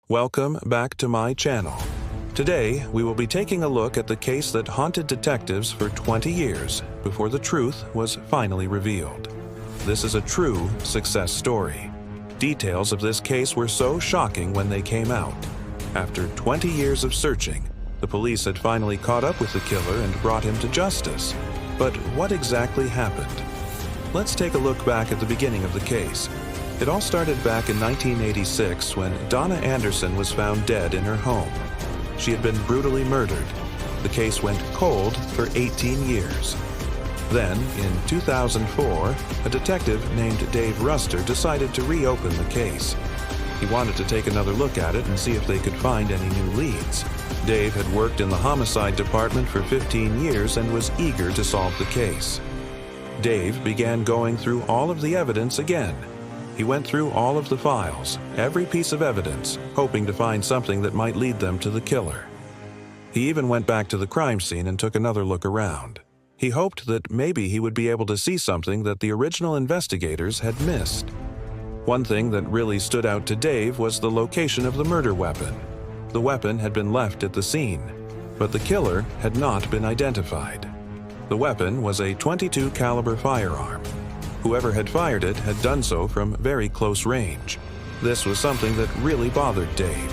Welcome back to my channel. Today, we will be taking a look at the case that haunted detectives for 20 years before the truth was finally revealed. This is a true success story. Details of this case were so shocking when they came out. After 20 years of searching, the police had finally caught up with the killer and brought him to justice. But what exactly happened? Let's take a look back at the beginning of the case. It all started back in 1986 when Donna Anderson was found dead in her home. She had been brutally murdered. The case went cold for 18 years. Then, in 2004, a detective named Dave Ruster decided to reopen the case. He wanted to take another look at it and see if they could find any new leads. Dave had worked in the homicide department for 15 years and was eager to solve the case. Dave began going through all of the evidence again. He went through all of the files, every piece of evidence, hoping to find something that might lead them to the killer. He even went back to the crime scene and took another look around. He hoped that maybe he would be able to see something that the original investigators had missed. One thing that really stood out to Dave was the location of the murder weapon. The weapon had been left at the scene, but the killer had not been identified. The weapon was a .22 caliber firearm. Whoever had fired it had done so from very close range. This was something that really bothered Dave.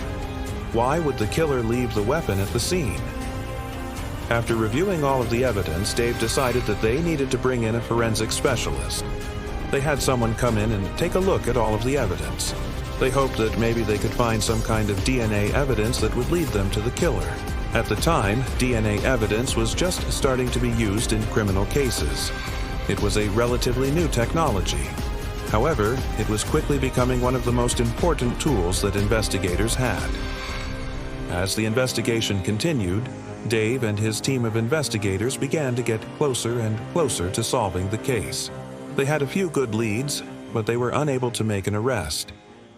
Why would the killer leave the weapon at the scene? After reviewing all of the evidence, Dave decided that they needed to bring in a forensic specialist. They had someone come in and take a look at all of the evidence. They hoped that maybe they could find some kind of DNA evidence that would lead them to the killer. At the time, DNA evidence was just starting to be used in criminal cases. It was a relatively new technology. However, it was quickly becoming one of the most important tools that investigators had. As the investigation continued, Dave and his team of investigators began to get closer and closer to solving the case. They had a few good leads, but they were unable to make an arrest.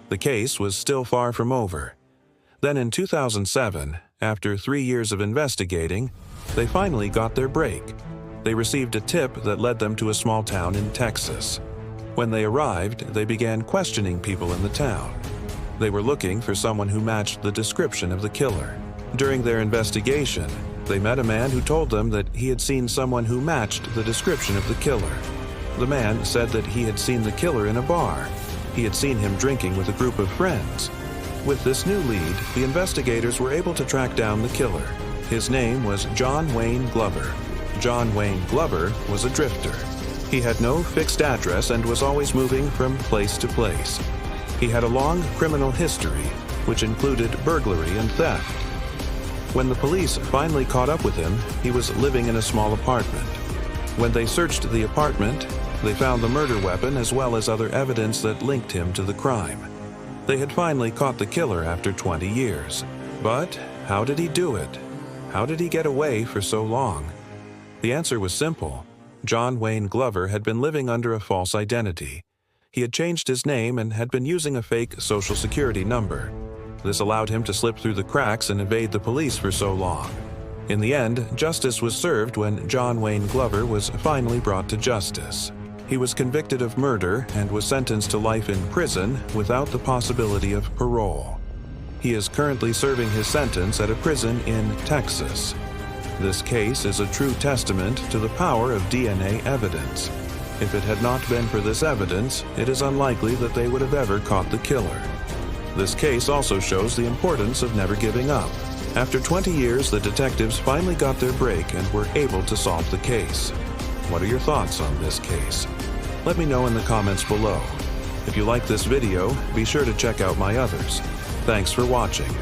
The case was still far from over. Then in 2007, after 3 years of investigating, they finally got their break. They received a tip that led them to a small town in Texas. When they arrived, they began questioning people in the town. They were looking for someone who matched the description of the killer. During their investigation, they met a man who told them that he had seen someone who matched the description of the killer. The man said that he had seen the killer in a bar. He had seen him drinking with a group of friends. With this new lead, the investigators were able to track down the killer. His name was John Wayne Glover. John Wayne Glover was a drifter. He had no fixed address and was always moving from place to place. He had a long criminal history, which included burglary and theft. When the police finally caught up with him, he was living in a small apartment. When they searched the apartment, they found the murder weapon as well as other evidence that linked him to the crime. They had finally caught the killer after 20 years. But how did he do it? How did he get away for so long? The answer was simple. John Wayne Glover had been living under a false identity. He had changed his name and had been using a fake Social Security number. This allowed him to slip through the cracks and evade the police for so long. In the end, justice was served when John Wayne Glover was finally brought to justice. He was convicted of murder and was sentenced to life in prison without the possibility of parole. He is currently serving his sentence at a prison in Texas. This case is a true testament to the power of DNA evidence. If it had not been for this evidence, it is unlikely that they would have ever caught the killer. This case also shows the importance of never giving up. After 20 years, the detectives finally got their break and were able to solve the case. What are your thoughts on this case? Let me know in the comments below. If you like this video, be sure to check out my others. Thanks for watching.